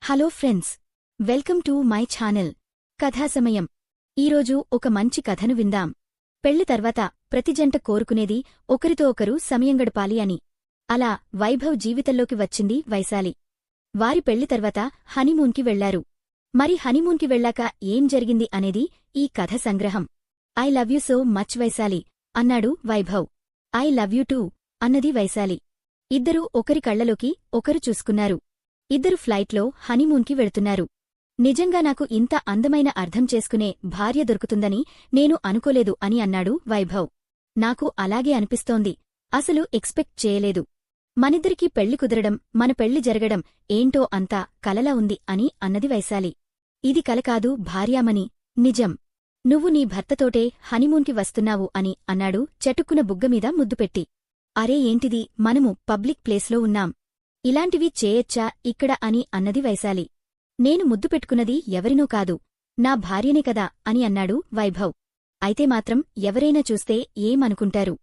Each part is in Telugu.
Hello friends, welcome to my channel కథా సమయం. ఈరోజు ఒక మంచి కథను విందాం. పెళ్లి తర్వాత ప్రతి జంట కోరుకునేది ఒకరితో ఒకరు సమయం గడపాలి అని. అలా వైభవ్ జీవితంలోకి వచ్చింది వైశాలి. వారి పెళ్లి తర్వాత హనీమూన్కి వెళ్లారు. మరి హనీమూన్కి వెళ్ళాక ఏం జరిగింది అనేది ఈ కథ సంగ్రహం. I love you so much Vaishali అన్నాడు Vaibhav. I love you too అన్నది వైశాలి. ఇద్దరూ ఒకరి కళ్లలోకి ఒకరు చూసుకున్నారు. ఇద్దరు ఫ్లైట్లో హనీమూన్కి వెళుతున్నారు. నిజంగా నాకు ఇంత అందమైన అర్థం చేసుకునే భార్య దొరుకుతుందని నేను అనుకోలేదు అని అన్నాడు వైభవ్. నాకు అలాగే అనిపిస్తోంది. అసలు ఎక్స్పెక్ట్ చేయలేదు. మనిద్దరికీ పెళ్లి కుదరడం, మన పెళ్లి జరగడం ఏంటో అంతా కలలా ఉంది అని అన్నది వైశాలి. ఇది కల కాదు భార్యామణి, నిజం. నువ్వు నీ భర్తతోటే హనీమూన్కి వస్తున్నావు అని అన్నాడు చటుక్కున బుగ్గమీద ముద్దుపెట్టి. అరే ఏంటిది, మనము పబ్లిక్ ప్లేస్లో ఉన్నాం. ఇలాంటివి చేయొచ్చా ఇక్కడ అని అన్నది వైశాలి. నేను ముద్దు పెట్టుకున్నది ఎవరినో కాదు, నా భార్యనే కదా అని అన్నాడు వైభవ్. అయితే మాత్రం ఎవరైనా చూస్తే ఏమనుకుంటారు?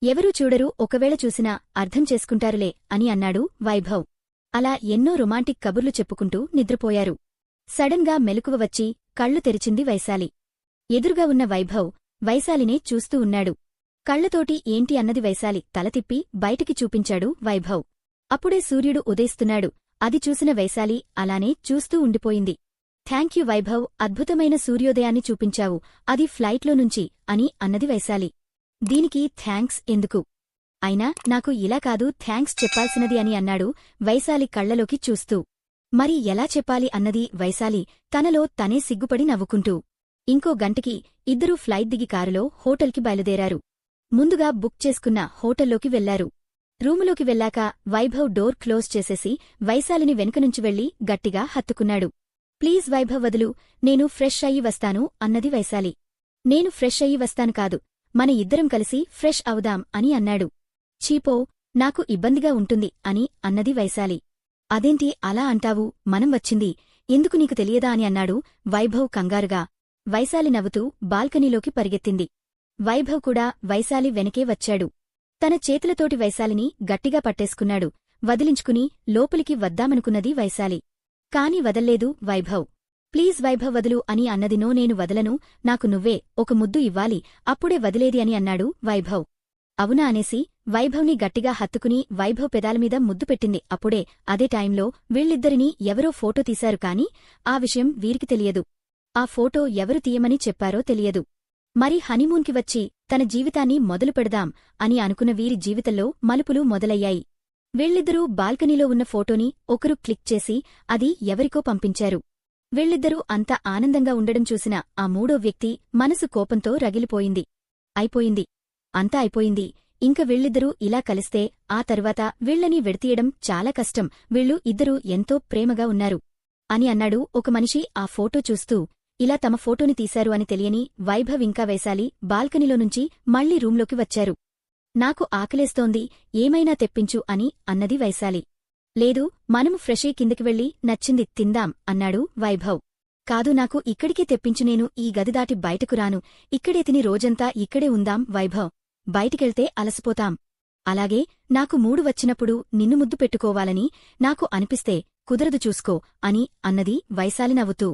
ఎవరూ చూడరు, ఒకవేళ చూసినా అర్థం చేసుకుంటారులే అని అన్నాడు వైభవ్. అలా ఎన్నో రొమాంటిక్ కబుర్లు చెప్పుకుంటూ నిద్రపోయారు. సడన్ గా మెలకువ వచ్చి కళ్ళు తెరిచింది వైశాలి. ఎదురుగా ఉన్న వైభవ్ వైశాలినే చూస్తూ ఉన్నాడు. కళ్లతోటి ఏంటి అన్నది వైశాలి తల తిప్పి బయటికి చూపించాడు వైభవ్. అప్పుడే సూర్యుడు ఉదయిస్తున్నాడు. అది చూసిన వైశాలి అలానే చూస్తూ ఉండిపోయింది. థ్యాంక్యూ వైభవ్, అద్భుతమైన సూర్యోదయాన్ని చూపించావు, అది ఫ్లైట్లో నుంచి అని అన్నది వైశాలి. దీనికి థ్యాంక్స్ ఎందుకు? అయినా నాకు ఇలా కాదు థ్యాంక్స్ చెప్పాల్సినది అని అన్నాడు వైశాలి కళ్లలోకి చూస్తూ. మరి ఎలా చెప్పాలి అన్నది వైశాలి తనలో తనే సిగ్గుపడి నవ్వుకుంటూ. ఇంకో గంటకి ఇద్దరూ ఫ్లైట్ దిగి కారులో హోటల్కి బయలుదేరారు. ముందుగా బుక్ చేసుకున్న హోటల్లోకి వెళ్లారు. రూములోకి వెళ్లాక వైభవ్ డోర్ క్లోజ్ చేసేసి వైశాలిని వెనుకనుంచి వెళ్లి గట్టిగా హత్తుకున్నాడు. ప్లీజ్ వైభవ్ వదులు, నేను ఫ్రెష్ అయ్యి వస్తాను అన్నది వైశాలి. నేను ఫ్రెష్ అయ్యి వస్తాను కాదు, మన ఇద్దరం కలిసి ఫ్రెష్ అవుదాం అని అన్నాడు. చీపో, నాకు ఇబ్బందిగా ఉంటుంది అని అన్నది వైశాలి. అదేంటి అలా అంటావు, మనం వచ్చింది ఎందుకు నీకు తెలియదా అని అన్నాడు వైభవ్ కంగారుగా. వైశాలి నవ్వుతూ బాల్కనీలోకి పరిగెత్తింది. వైభవ్ కూడా వైశాలి వెనకే వచ్చాడు. తన చేతులతోటి వైశాలిని గట్టిగా పట్టేసుకున్నాడు. వదిలించుకుని లోపలికి వద్దామనుకున్నది వైశాలి. కాని వదల్లేదు వైభవ్. ప్లీజ్ వైభవ్ వదులు అని అన్నదినో, నేను వదలను, నాకు నువ్వే ఒక ముద్దు ఇవ్వాలి, అప్పుడే వదిలేది అని అన్నాడు వైభవ్. అవునా అనేసి వైభవ్ని గట్టిగా హత్తుకుని వైభవ్ పెదాలమీద ముద్దు పెట్టింది. అప్పుడే అదే టైంలో వీళ్ళిద్దరినీ ఎవరో ఫోటో తీశారు కాని ఆ విషయం వీరికి తెలియదు. ఆ ఫోటో ఎవరు తీయమని చెప్పారో తెలియదు. మరి హనీమూన్కి వచ్చి తన జీవితాన్ని మొదలు పెడదాం అని అనుకున్న వీరి జీవితంలో మలుపులు మొదలయ్యాయి. వీళ్ళిద్దరూ బాల్కనీలో ఉన్న ఫోటోని ఒకరు క్లిక్ చేసి అది ఎవరికో పంపించారు. వీళ్ళిద్దరూ అంత ఆనందంగా ఉండడం చూసిన ఆ మూడో వ్యక్తి మనసు కోపంతో రగిలిపోయింది. అయిపోయింది, అంతా అయిపోయింది, ఇంక వీళ్ళిద్దరూ ఇలా కలిస్తే ఆ తరువాత వీళ్లని విడతీయడం చాలా కష్టం, వీళ్ళు ఇద్దరూ ఎంతో ప్రేమగా ఉన్నారు అని అన్నాడు ఒక మనిషి ఆ ఫోటో చూస్తూ. ఇలా తమ ఫోటోని తీశారు అని తెలియని వైభవ్ ఇంకా వైశాలి బాల్కనీలో నుంచి మళ్లీ రూంలోకి వచ్చారు. నాకు ఆకలేస్తోంది, ఏమైనా తెప్పించు అని అన్నది వైశాలి. లేదు, మనము ఫ్రెషీ కిందకి వెళ్లి నచ్చింది తిందాం అన్నాడు వైభవ్. కాదు, నాకు ఇక్కడికే తెప్పించు, నేను ఈ గది దాటి బయటకు రాను, ఇక్కడే తిని రోజంతా ఇక్కడే ఉందాం వైభవ్, బయటికెళ్తే అలసిపోతాం. అలాగే నాకు మూడు వచ్చినప్పుడు నిన్ను ముద్దు పెట్టుకోవాలని నాకు అనిపిస్తే కుదరదు, చూసుకో అని అన్నది వైశాలి నవ్వుతూ.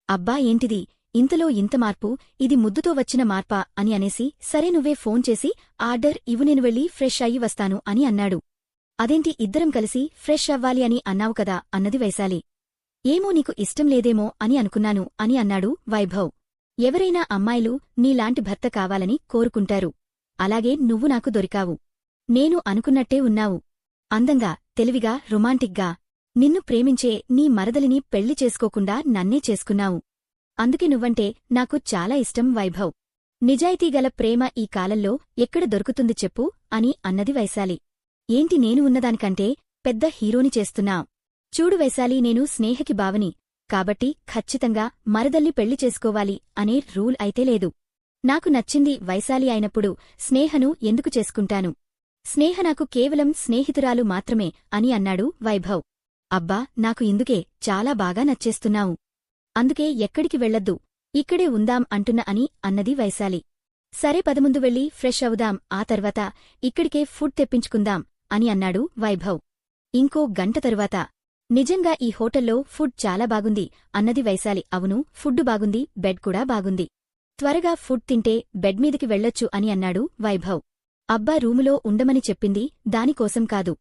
అబ్బా ఏంటిది, ఇంతలో ఇంత మార్పు, ఇది ముద్దుతో వచ్చిన మార్పా అని అనేసి సరే నువ్వే ఫోన్ చేసి ఆర్డర్ ఇవ్వు, నేను వెళ్ళి ఫ్రెష్ అయ్యి వస్తాను అని అన్నాడు. అదేంటి ఇద్దరం కలిసి ఫ్రెష్ అవ్వాలి అని అన్నావు కదా అన్నది వైశాలి. ఏమో నీకు ఇష్టం లేదేమో అని అనుకున్నాను అని అన్నాడు వైభవ్. ఎవరైనా అమ్మాయిలు నీలాంటి భర్త కావాలని కోరుకుంటారు. అలాగే నువ్వు నాకు దొరికావు. నేను అనుకున్నట్టే ఉన్నావు. అందంగా, తెలివిగా, రొమాంటిక్గా. నిన్ను ప్రేమించే నీ మరదలిని పెళ్లి చేసుకోకుండా నన్నే చేసుకున్నావు. అందుకే నువ్వంటే నాకు చాలా ఇష్టం వైభవ్. నిజాయితీగల ప్రేమ ఈ కాలంలో ఎక్కడ దొరుకుతుంది చెప్పు అని అన్నది వైశాలి. ఏంటి, నేను ఉన్నదానికంటే పెద్ద హీరోని చేస్తున్నా. చూడు వైశాలి, నేను స్నేహకి బావని, కాబట్టి ఖచ్చితంగా మరదల్ని పెళ్లి చేసుకోవాలి అనే రూల్ అయితే లేదు. నాకు నచ్చింది వైశాలి అయినప్పుడు స్నేహను ఎందుకు చేసుకుంటాను? స్నేహ నాకు కేవలం స్నేహితురాలు మాత్రమే అని అన్నాడు వైభవ్. అబ్బా, నాకు ఇందుకే చాలా బాగా నచ్చేస్తున్నావు. అందుకే ఎక్కడికి వెళ్లొద్దు, ఇక్కడే ఉందాం అంటున్నా అని అన్నది వైశాలి. సరే పదముందు వెళ్ళి ఫ్రెష్ అవుదాం, ఆ తర్వాత ఇక్కడికే ఫుడ్ తెప్పించుకుందాం అని అన్నాడు వైభవ్. ఇంకో గంట తరువాత నిజంగా ఈ హోటల్లో ఫుడ్ చాలా బాగుంది అన్నది వైశాలి. అవును, ఫుడ్డు బాగుంది, బెడ్ కూడా బాగుంది. త్వరగా ఫుడ్ తింటే బెడ్ మీదికి వెళ్ళొచ్చు అని అన్నాడు వైభవ్. అబ్బా, రూములో ఉండమని చెప్పింది దానికోసం కాదు.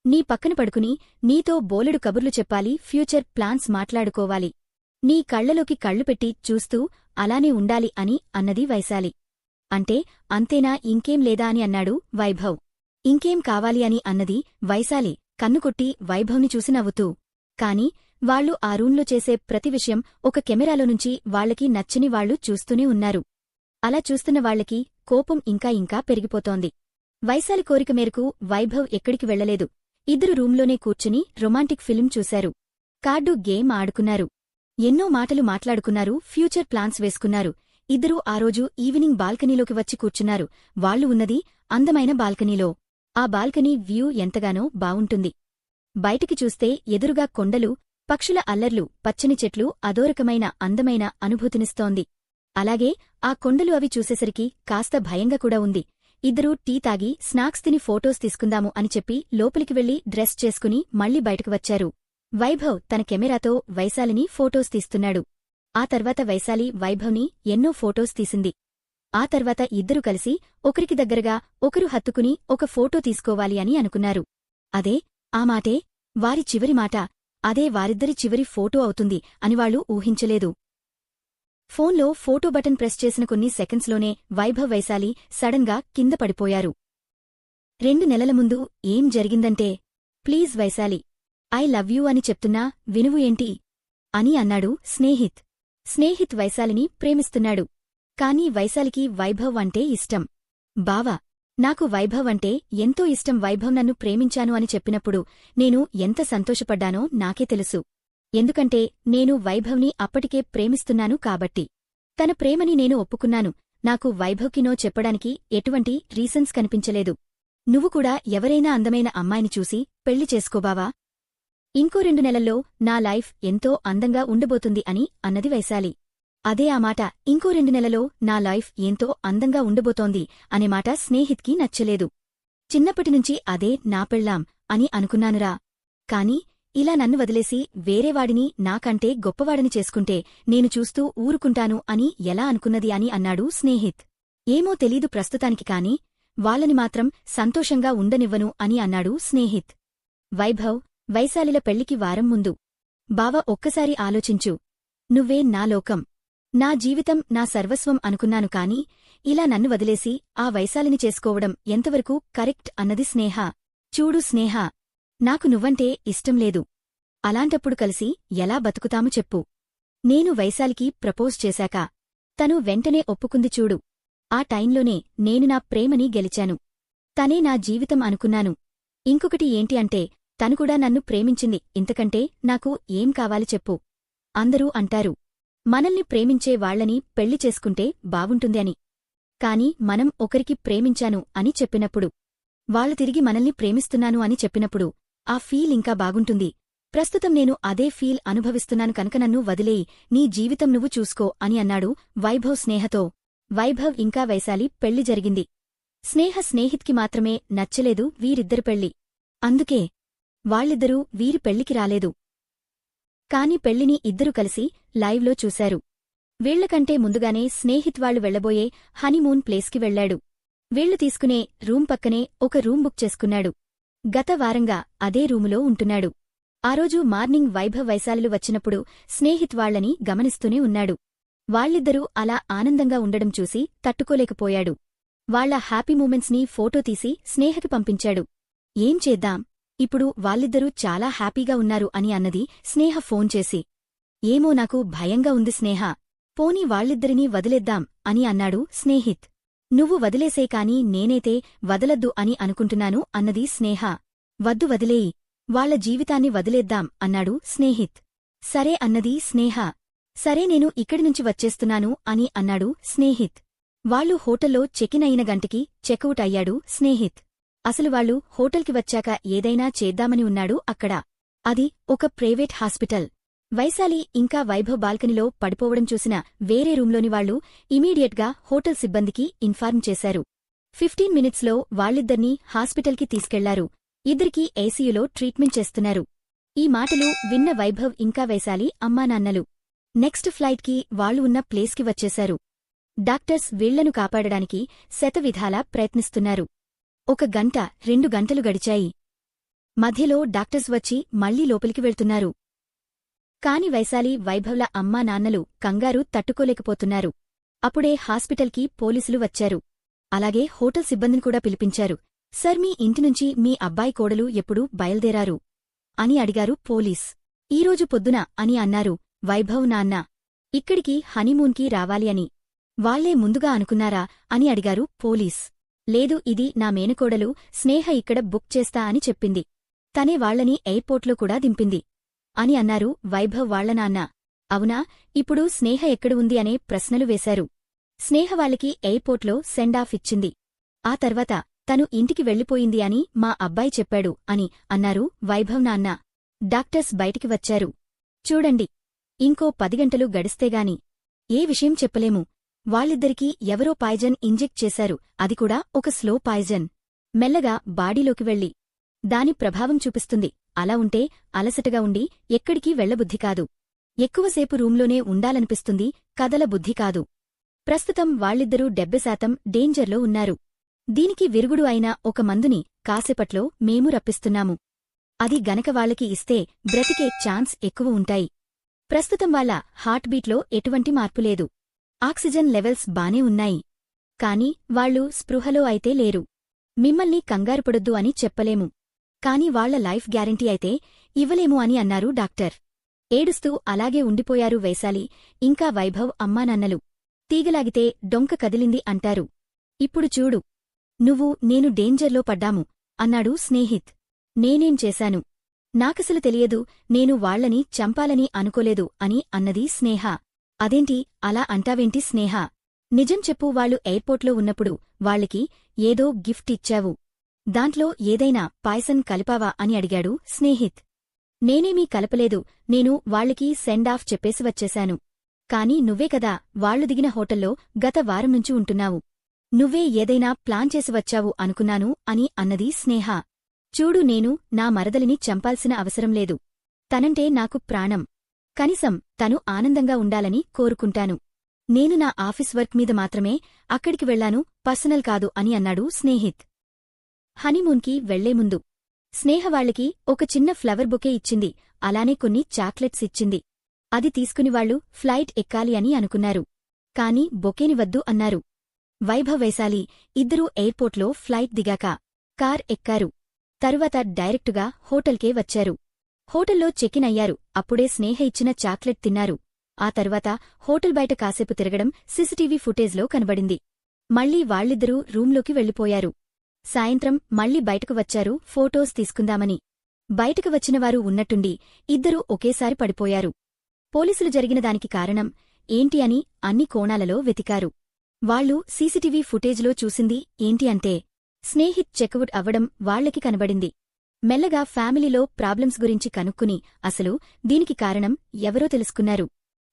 నీ పక్కన పడుకుని నీతో బోలెడు కబుర్లు చెప్పాలి, ఫ్యూచర్ ప్లాన్స్ మాట్లాడుకోవాలి. నీ కళ్లలోకి కళ్ళు పెట్టి చూస్తూ అలానే ఉండాలి అని అన్నది వైశాలి. అంటే అంతేనా, ఇంకేం లేదా అని అన్నాడు వైభవ్. ఇంకేం కావాలి అని అన్నది వైశాలి కన్నుకొట్టి వైభవ్ని చూసి నవ్వుతూ. కాని వాళ్లు ఆ రూంలో చేసే ప్రతి విషయం ఒక కెమెరాలో నుంచి వాళ్లకి నచ్చని వాళ్లు చూస్తూనే ఉన్నారు. అలా చూస్తున్న వాళ్లకి కోపం ఇంకా ఇంకా పెరిగిపోతోంది. వైశాలి కోరిక మేరకు వైభవ్ ఎక్కడికి వెళ్లలేదు. ఇద్దరు రూంలోనే కూర్చుని రొమాంటిక్ ఫిల్మ్ చూశారు. కార్డు గేమ్ ఆడుకున్నారు. ఎన్నో మాటలు మాట్లాడుకున్నారు, ఫ్యూచర్ ప్లాన్స్ వేసుకున్నారు. ఇద్దరూ ఆ రోజు ఈవినింగ్ బాల్కనీలోకి వచ్చి కూర్చున్నారు. వాళ్లు ఉన్నది అందమైన బాల్కనీలో. ఆ బాల్కనీ వ్యూ ఎంతగానో బావుంటుంది. బయటికి చూస్తే ఎదురుగా కొండలు, పక్షుల అల్లర్లు, పచ్చని చెట్లు అదోరకమైన అందమైన అనుభూతినిస్తోంది. అలాగే ఆ కొండలు అవి చూసేసరికి కాస్త భయంగా కూడా ఉంది. ఇద్దరూ టీ తాగి స్నాక్స్ తిని ఫోటోస్ తీసుకుందాము అని చెప్పి లోపలికి వెళ్లి డ్రెస్ చేసుకుని మళ్లీ బయటకు వచ్చారు. వైభవ్ తన కెమెరాతో వైశాలిని ఫోటోస్ తీస్తున్నాడు. ఆ తర్వాత వైశాలి వైభవ్ని ఎన్నో ఫోటోస్ తీసింది. ఆ తర్వాత ఇద్దరూ కలిసి ఒకరికి దగ్గరగా ఒకరు హత్తుకుని ఒక ఫోటో తీసుకోవాలి అని అనుకున్నారు. అదే ఆ మాటే వారి చివరి మాట, అదే వారిద్దరి చివరి ఫోటో అవుతుంది అని వాళ్లు ఊహించలేదు. ఫోన్లో ఫోటో బటన్ ప్రెస్ చేసిన కొన్ని సెకండ్స్లోనే వైభవ్ వైశాలి సడన్ గా కింద పడిపోయారు. 2 నెలల ముందు ఏం జరిగిందంటే, please Vaishali, I love you అని చెప్తున్నా వినువు ఏంటి అని అన్నాడు స్నేహిత్. స్నేహిత్ వైశాలిని ప్రేమిస్తున్నాడు. కానీ వైశాలికి వైభవ్ అంటే ఇష్టం. బావా, నాకు వైభవ్ అంటే ఎంతో ఇష్టం. వైభవ్ నన్ను ప్రేమించాను అని చెప్పినప్పుడు నేను ఎంత సంతోషపడ్డానో నాకే తెలుసు. ఎందుకంటే నేను వైభవ్ని అప్పటికే ప్రేమిస్తున్నాను కాబట్టి. తన ప్రేమని నేను ఒప్పుకున్నాను. నాకు వైభవ్కి నో చెప్పడానికి ఎటువంటి రీజన్స్ కనిపించలేదు. నువ్వు కూడా ఎవరైనా అందమైన అమ్మాయిని చూసి పెళ్లి చేసుకోబావా? ఇంకో 2 నెలల్లో నా లైఫ్ ఎంతో అందంగా ఉండబోతుంది అని అన్నది వైశాలి. అదే ఆ మాట, ఇంకో 2 నెలలో నా లైఫ్ ఎంతో అందంగా ఉండబోతోంది అనే మాట స్నేహిత్కి నచ్చలేదు. చిన్నప్పటినుంచి అదే నా పెళ్ళాం అని అనుకున్నానురా. కాని ఇలా నన్ను వదిలేసి వేరేవాడిని నాకంటే గొప్పవాడిని చేసుకుంటే నేను చూస్తూ ఊరుకుంటాను అని ఎలా అనుకున్నది అని అన్నాడు స్నేహిత్. ఏమో తెలీదు ప్రస్తుతానికి కాని వాళ్ళని మాత్రం సంతోషంగా ఉండనివ్వను అని అన్నాడు స్నేహిత్. వైభవ్, వైశాలిల పెళ్లికి వారం ముందు. బావ, ఒక్కసారి ఆలోచించు. నువ్వే నా లోకం, నా జీవితం, నా సర్వస్వం అనుకున్నాను కాని ఇలా నన్ను వదిలేసి ఆ వైశాలిని చేసుకోవడం ఎంతవరకు కరెక్ట్ అన్నది స్నేహ. చూడు స్నేహ, నాకు నువ్వంటే ఇష్టం లేదు. అలాంటప్పుడు కలిసి ఎలా బతుకుతాము చెప్పు. నేను వైశాలికి ప్రపోజ్ చేశాక తను వెంటనే ఒప్పుకుంది చూడు. ఆ టైంలోనే నేను నా ప్రేమని గెలిచాను. తనే నా జీవితం అనుకున్నాను. ఇంకొకటి ఏంటి అంటే తను కూడా నన్ను ప్రేమించింది. ఇంతకంటే నాకు ఏం కావాలి చెప్పు. అందరూ అంటారు మనల్ని ప్రేమించే వాళ్లని పెళ్లి చేసుకుంటే బావుంటుంది అని. కాని మనం ఒకరికి ప్రేమించాను అని చెప్పినప్పుడు, వాళ్ళు తిరిగి మనల్ని ప్రేమిస్తున్నాను అని చెప్పినప్పుడు ఆ ఫీల్ ఇంకా బాగుంటుంది. ప్రస్తుతం నేను అదే ఫీల్ అనుభవిస్తున్నాను కనుక నన్ను వదిలేయి, నీ జీవితం నువ్వు చూసుకో అని అన్నాడు వైభవ్ స్నేహతో. వైభవ్ ఇంకా వైశాలి పెళ్లి జరిగింది. స్నేహ స్నేహిత్కి మాత్రమే నచ్చలేదు వీరిద్దరి పెళ్లి. అందుకే వాళ్ళిద్దరూ వీరి పెళ్లికి రాలేదు. కాని పెళ్లిని ఇద్దరూ కలిసి లైవ్లో చూశారు. వీళ్లకంటే ముందుగానే స్నేహిత్ వాళ్లు వెళ్లబోయే హనీమూన్ ప్లేస్కి వెళ్లాడు. వీళ్లు తీసుకునే రూమ్ పక్కనే ఒక రూమ్ బుక్ చేసుకున్నాడు. గత వారంగా అదే రూములో ఉంటున్నాడు. ఆ రోజు మార్నింగ్ వైభవ్ వైశాలిలు వచ్చినప్పుడు స్నేహిత్ వాళ్లని గమనిస్తూనే ఉన్నాడు. వాళ్ళిద్దరూ అలా ఆనందంగా ఉండడం చూసి తట్టుకోలేకపోయాడు. వాళ్ల హ్యాపీ మూమెంట్స్ని ఫోటో తీసి స్నేహకి పంపించాడు. ఏం చేద్దాం, ఇప్పుడు వాళ్ళిద్దరూ చాలా హ్యాపీగా ఉన్నారు అని అన్నది స్నేహ ఫోన్ చేసి. ఏమో నాకు భయంగా ఉంది స్నేహ, పోనీ వాళ్ళిద్దరినీ వదిలేద్దాం అని అన్నాడు స్నేహిత్. నువ్వు వదిలేసే కాని నేనైతే వదలద్దు అని అనుకుంటున్నాను అన్నది స్నేహ. వద్దు వదిలేయి, వాళ్ల జీవితాన్ని వదిలేద్దాం అన్నాడు స్నేహిత్. సరే అన్నది స్నేహ. సరే నేను ఇక్కడినుంచి వచ్చేస్తున్నాను అని అన్నాడు స్నేహిత్. వాళ్లు హోటల్లో చెకిన్ అయిన గంటకి చెక్అవుట్ అయ్యాడు స్నేహిత్. అసలు వాళ్లు హోటల్కి వచ్చాక ఏదైనా చేద్దామని ఉన్నాడు అక్కడ. అది ఒక ప్రైవేట్ హాస్పిటల్. వైశాలి ఇంకా వైభవ్ బాల్కనీలో పడిపోవడం చూసిన వేరే రూంలోని వాళ్లు ఇమీడియట్గా హోటల్ సిబ్బందికి ఇన్ఫార్మ్ చేశారు. 15 మినిట్స్లో వాళ్ళిద్దర్నీ హాస్పిటల్కి తీసుకెళ్లారు. ఇద్దరికీ ఏసీయూలో ట్రీట్మెంట్ చేస్తున్నారు. ఈ మాటలు విన్న వైభవ్ ఇంకా వైశాలి అమ్మానాన్నలు నెక్స్ట్ ఫ్లైట్కి వాళ్లు ఉన్న ప్లేస్కి వచ్చేశారు. డాక్టర్స్ వీళ్లను కాపాడడానికి శతవిధాలా ప్రయత్నిస్తున్నారు. 1 గంట 2 గంటలు గడిచాయి. మధ్యలో డాక్టర్స్ వచ్చి మళ్లీ లోపలికి వెళ్తున్నారు. కాని వైశాలి వైభవ్ల అమ్మా నాన్నలు కంగారు తట్టుకోలేకపోతున్నారు. అప్పుడే హాస్పిటల్కి పోలీసులు వచ్చారు. అలాగే హోటల్ సిబ్బందిని కూడా పిలిపించారు. సర్, మీ ఇంటినుంచి మీ అబ్బాయి కోడలు ఎప్పుడు బయల్దేరారు అని అడిగారు పోలీస్. ఈరోజు పొద్దున అని అన్నారు వైభవ్ నాన్న. ఇక్కడికి హనీమూన్కి రావాలి అని వాళ్లే ముందుగా అనుకున్నారా అని అడిగారు పోలీస్. లేదు, ఇది నా మేనకోడలు స్నేహ ఇక్కడ బుక్ చేస్తా అని చెప్పింది. తనే వాళ్లని ఎయిర్పోర్ట్లో కూడా దింపింది అని అన్నారు వైభవ్ వాళ్ల నాన్న. అవునా, ఇప్పుడు స్నేహ ఎక్కడ ఉంది అనే ప్రశ్నలు వేశారు. స్నేహ వాళ్ళకి ఎయిర్పోర్ట్లో సెండాఫ్ ఇచ్చింది. ఆ తర్వాత తను ఇంటికి వెళ్ళిపోయింది అని మా అబ్బాయి చెప్పాడు అని అన్నారు వైభవ్ నాన్న. డాక్టర్స్ బయటికి వచ్చారు. చూడండి, ఇంకో 10 గంటలు గడిస్తేగాని ఏ విషయం చెప్పలేము. వాళ్ళిద్దరికీ ఎవరో పాయిజన్ ఇంజెక్ట్ చేశారు, అది కూడా ఒక స్లో పాయిజన్. మెల్లగా బాడీలోకి వెళ్ళి దాని ప్రభావం చూపిస్తుంది. అలా ఉంటే అలసటగా ఉండి ఎక్కడికీ వెళ్లబుద్ధి కాదు. ఎక్కువసేపు రూంలోనే ఉండాలనిపిస్తుంది, కదల బుద్ధి కాదు. ప్రస్తుతం వాళ్ళిద్దరూ 70% డేంజర్లో ఉన్నారు. దీనికి విరుగుడు అయిన ఒక మందుని కాసేపట్లో మేము రప్పిస్తున్నాము. అది గనక వాళ్ళకి ఇస్తే బ్రతికే ఛాన్స్ ఎక్కువ ఉంటాయి. ప్రస్తుతం వాళ్ళ హార్ట్ బీట్లో ఎటువంటి మార్పులేదు. ఆక్సిజన్ లెవెల్స్ బానే ఉన్నాయి. కాని వాళ్లు స్పృహలో అయితే లేరు. మిమ్మల్ని కంగారుపడొద్దు అని చెప్పలేము. కాని వాళ్ల లైఫ్ గ్యారంటీ అయితే ఇవ్వలేము అని అన్నారు డాక్టర్. ఏడుస్తూ అలాగే ఉండిపోయారు వైశాలి ఇంకా వైభవ్ అమ్మానాన్నలు. తీగలాగితే డొంక కదిలింది అంటారు. ఇప్పుడు చూడు నువ్వు నేను డేంజర్లో పడ్డాము అన్నాడు స్నేహిత్. నేనేం చేశాను? నాకసలు తెలియదు, నేను వాళ్లని చంపాలని అనుకోలేదు అని అన్నది స్నేహ. అదేంటి అలా అంటావేంటి స్నేహ? నిజం చెప్పు, వాళ్ళు ఎయిర్పోర్ట్లో ఉన్నప్పుడు వాళ్ళకి ఏదో గిఫ్ట్ ఇచ్చావు. దాంట్లో ఏదైనా పాయసం కలిపావా అని అడిగాడు స్నేహిత్. నేనేమీ కలపలేదు, నేను వాళ్ళకి సెండ్ ఆఫ్ చెప్పేసి వచ్చేశాను. కాని నువ్వే కదా వాళ్లు దిగిన హోటల్లో గత వారం నుంచి ఉంటున్నావు. నువ్వే ఏదైనా ప్లాన్ చేసి వచ్చావు అనుకున్నాను అని అన్నది స్నేహ. చూడు, నేను నా మరదలిని చంపాల్సిన అవసరం లేదు. తనంటే నాకు ప్రాణం. కనీసం తను ఆనందంగా ఉండాలని కోరుకుంటాను. నేను నా ఆఫీస్ వర్క్ మీద మాత్రమే అక్కడికి వెళ్లాను, పర్సనల్ కాదు అని అన్నాడు స్నేహిత్. హనీమూన్కి వెళ్లే ముందు స్నేహ వాళ్లకి ఒక చిన్న ఫ్లవర్ బొకే ఇచ్చింది, అలానే కొన్ని చాక్లెట్స్ ఇచ్చింది. అది తీసుకుని వాళ్లు ఫ్లైట్ ఎక్కాలి అని అనుకున్నారు. కాని బొకేని వద్దు అన్నారు. వైభవ్ వైశాలి ఇద్దరూ ఎయిర్పోర్ట్లో ఫ్లైట్ దిగాక కార్ ఎక్కారు. తరువాత డైరెక్టుగా హోటల్కే వచ్చారు. హోటల్లో చెక్ఇన్ అయ్యారు. అప్పుడే స్నేహ ఇచ్చిన చాక్లెట్ తిన్నారు. ఆ తర్వాత హోటల్ బయట కాసేపు తిరగడం సీసీటీవీ ఫుటేజ్లో కనబడింది. మళ్లీ వాళ్ళిద్దరూ రూంలోకి వెళ్లిపోయారు. సాయంత్రం మళ్లీ బయటకు వచ్చారు ఫోటోస్ తీసుకుందామని. బయటకు వచ్చినవారు ఉన్నట్టుండి ఇద్దరూ ఒకేసారి పడిపోయారు. పోలీసులు జరిగిన దానికి కారణం ఏంటి అని అన్ని కోణాలలో వెతికారు. వాళ్లు సీసీటీవీ ఫుటేజ్లో చూసింది ఏంటి అంటే స్నేహిత్ చెక్అవుట్ అవ్వడం వాళ్లకి కనబడింది. మెల్లగా ఫ్యామిలీలో ప్రాబ్లమ్స్ గురించి కనుక్కుని అసలు దీనికి కారణం ఎవరో తెలుసుకున్నారు.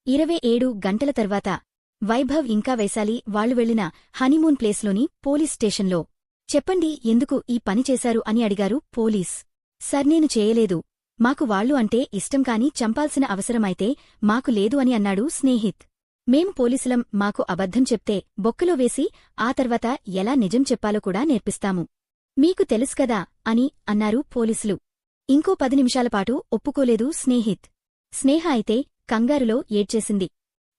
27 గంటల తర్వాత వైభవ్ ఇంకా వైశాలి వాళ్లు వెళ్లిన హనీమూన్ ప్లేస్లోని పోలీస్ స్టేషన్లో చెప్పండి, ఎందుకు ఈ పని చేశారు అని అడిగారు పోలీస్. సర్, నేను చేయలేదు. మాకు వాళ్లు అంటే ఇష్టం కాని చంపాల్సిన అవసరమైతే మాకు లేదు అని అన్నాడు స్నేహిత్. మేము పోలీసులం, మాకు అబద్ధం చెప్తే బొక్కలో వేసి ఆ తర్వాత ఎలా నిజం చెప్పాలో కూడా నేర్పిస్తాము. మీకు తెలుసుకదా అని అన్నారు పోలీసులు. ఇంకో 10 నిమిషాలపాటు ఒప్పుకోలేదు స్నేహిత్. స్నేహ అయితే కంగారులో ఏడ్చేసింది.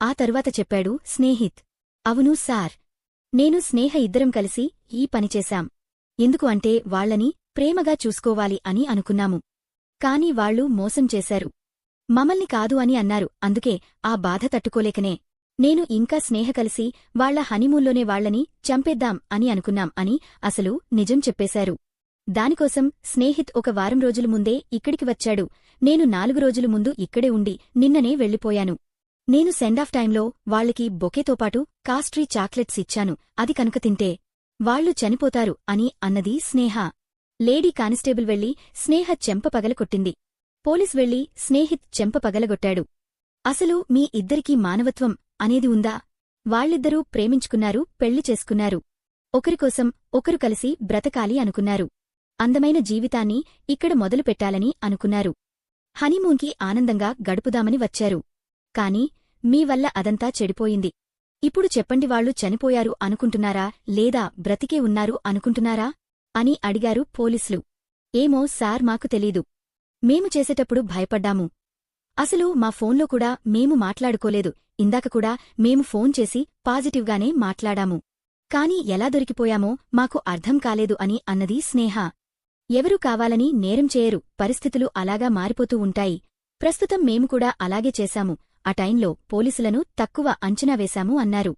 ఆ తరువాత చెప్పాడు స్నేహిత్. అవును సార్, నేను స్నేహ ఇద్దరం కలిసి ఈ పనిచేశాం. ఎందుకు అంటే వాళ్లని ప్రేమగా చూసుకోవాలి అని అనుకున్నాము. కాని వాళ్లు మోసం చేశారు. మమ్మల్ని కాదు అని అన్నారు. అందుకే ఆ బాధ తట్టుకోలేకనే నేను ఇంకా స్నేహ కలిసి వాళ్ల హనీమూన్లోనే వాళ్లని చంపేద్దాం అని అనుకున్నాం అని అసలు నిజం చెప్పేశారు. దానికోసం స్నేహిత్ 1 వారం రోజుల ముందే ఇక్కడికి వచ్చాడు. నేను 4 రోజుల ముందు ఇక్కడే ఉండి నిన్ననే వెళ్లిపోయాను. నేను సెండాఫ్ టైంలో వాళ్లకి బొకేతోపాటు కాస్ట్రీ చాక్లెట్స్ ఇచ్చాను. అది కనుక తింటే వాళ్లు చనిపోతారు అని అన్నది స్నేహ. లేడీ కానిస్టేబుల్ వెళ్లి స్నేహ చెంప పగలగొట్టింది. పోలీస్ వెళ్లి స్నేహిత్ చెంప పగలగొట్టాడు. అసలు మీ ఇద్దరికీ మానవత్వం అనేది ఉందా? వాళ్ళిద్దరూ ప్రేమించుకున్నారు, పెళ్లి చేసుకున్నారు. ఒకరికోసం ఒకరు కలిసి బ్రతకాలి అనుకున్నారు. అందమైన జీవితాన్ని ఇక్కడ మొదలుపెట్టాలని అనుకున్నారు. హనీమూన్కి ఆనందంగా గడుపుదామని వచ్చారు. కాని మీ వల్ల అదంతా చెడిపోయింది. ఇప్పుడు చెప్పండి, వాళ్ళు చనిపోయారు అనుకుంటున్నారా లేదా బ్రతికే ఉన్నారు అనుకుంటున్నారా అని అడిగారు పోలీసులు. ఏమో సార్, మాకు తెలీదు. మేము చేసేటప్పుడు భయపడ్డాము. అసలు మా ఫోన్లో కూడా మేము మాట్లాడుకోలేదు. ఇందాక కూడా మేము ఫోన్ చేసి పాజిటివ్గానే మాట్లాడాము. కాని ఎలా దొరికిపోయామో మాకు అర్థం కాలేదు అని అన్నది స్నేహ. ఎవరూ కావాలని నేరం చేయరు, పరిస్థితులు అలాగా మారిపోతూ ఉంటాయి. ప్రస్తుతం మేము కూడా అలాగే చేశాము. ఆ టైంలో పోలీసులను తక్కువ అంచనా వేశాము అన్నారు.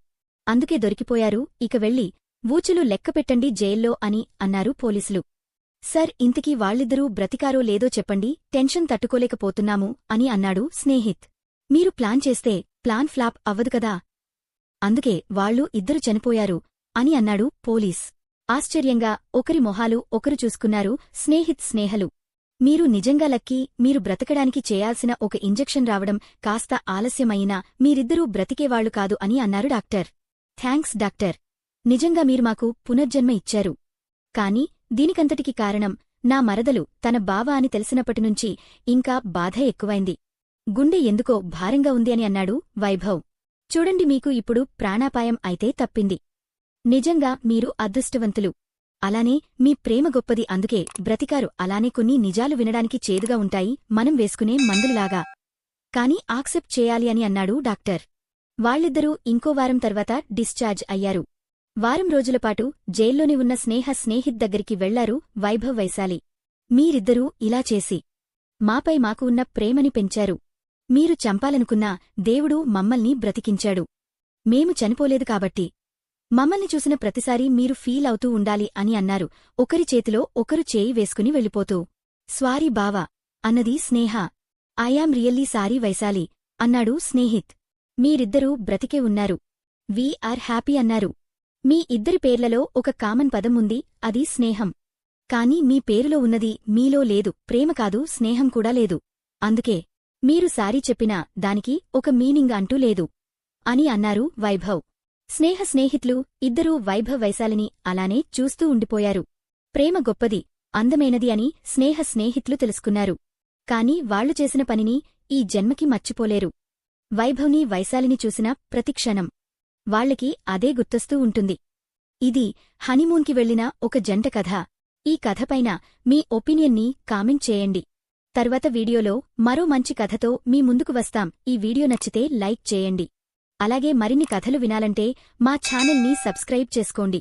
అందుకే దొరికిపోయారు. ఇక వెళ్ళి వూచులు లెక్కపెట్టండి జైల్లో అని అన్నారు పోలీసులు. సర్, ఇంతకీ వాళ్ళిద్దరూ బ్రతికారో లేదో చెప్పండి, టెన్షన్ తట్టుకోలేకపోతున్నాము అని అన్నాడు స్నేహిత్. మీరు ప్లాన్ చేస్తే ప్లాన్ ఫ్లాప్ అవ్వదు కదా, అందుకే వాళ్ళు ఇద్దరు చనిపోయారు అని అన్నాడు పోలీస్. ఆశ్చర్యంగా ఒకరి మొహాలు ఒకరు చూసుకున్నారు స్నేహిత్ స్నేహలు. మీరు నిజంగా లక్కీ. మీరు బ్రతకడానికి చేయాల్సిన ఒక ఇంజెక్షన్ రావడం కాస్త ఆలస్యమయినా మీరిద్దరూ బ్రతికేవాళ్లు కాదు అని అన్నారు డాక్టర్. థ్యాంక్స్ డాక్టర్, నిజంగా మీరు మాకు పునర్జన్మ ఇచ్చారు. కాని దీనికంతటికి కారణం నా మరదలు తన బావ అని తెలిసినప్పటినుంచి ఇంకా బాధ ఎక్కువైంది. గుండె ఎందుకో భారంగా ఉంది అని అన్నాడు వైభవ్. చూడండి, మీకు ఇప్పుడు ప్రాణాపాయం అయితే తప్పింది. నిజంగా మీరు అదృష్టవంతులు. అలానే మీ ప్రేమ గొప్పది, అందుకే బ్రతికారు. అలానే కొన్ని నిజాలు వినడానికి చేదుగా ఉంటాయి, మనం వేసుకునే మందులులాగా. కాని యాక్సెప్ట్ చేయాలి అని అన్నాడు డాక్టర్. వాళ్ళిద్దరూ ఇంకో వారం తర్వాత డిశ్చార్జ్ అయ్యారు. వారం రోజులపాటు జైల్లోనే ఉన్న స్నేహిత్ దగ్గరికి వెళ్లారు వైభవ్ వైశాలి. మీరిద్దరూ ఇలా చేసి మాపై మాకు ఉన్న ప్రేమని పెంచారు. మీరు చంపాలనుకున్నా దేవుడు మమ్మల్ని బ్రతికించాడు. మేము చనిపోలేదు కాబట్టి మమ్మల్ని చూసిన ప్రతిసారీ మీరు ఫీల్ అవుతూ ఉండాలి అని అన్నారు. ఒకరి చేతిలో ఒకరు చేయి వేసుకుని వెళ్ళిపోతూ. స్వారీ బావా అన్నది స్నేహ. ఐయామ్ రియల్లీ సారీ వైశాలి అన్నాడు స్నేహిత్. మీరిద్దరూ బ్రతికే ఉన్నారు. వీ ఆర్ హ్యాపీ అన్నారు. మీ ఇద్దరి పేర్లలో ఒక కామన్ పదం ఉంది, అది స్నేహం. కాని మీ పేరులో ఉన్నది మీలో లేదు, ప్రేమ కాదు, స్నేహం కూడా లేదు. అందుకే మీరు సారీ చెప్పినా దానికి ఒక మీనింగ్ అంటూ లేదు అని అన్నారు వైభవ్. స్నేహితులు ఇద్దరూ వైభవ్ వైశాలిని అలానే చూస్తూ ఉండిపోయారు. ప్రేమ గొప్పది, అందమైనది అని స్నేహితులు తెలుసుకున్నారు. కాని వాళ్లు చేసిన పనిని ఈ జన్మకి మర్చిపోలేరు. వైభవ్ని వైశాలిని చూసిన ప్రతిక్షణం వాళ్లకి అదే గుర్తొస్తూ ఉంటుంది. ఇది హనీమూన్కి వెళ్లిన ఒక జంట కథ. ఈ కథపైన మీ ఒపీనియన్ని కామెంట్ చేయండి. తర్వాత వీడియోలో మరో మంచి కథతో మీ ముందుకు వస్తాం. ఈ వీడియో నచ్చితే లైక్ చేయండి. అలాగే మరిన్ని కథలు వినాలంటే మా ఛానల్ని సబ్స్క్రైబ్ చేసుకోండి.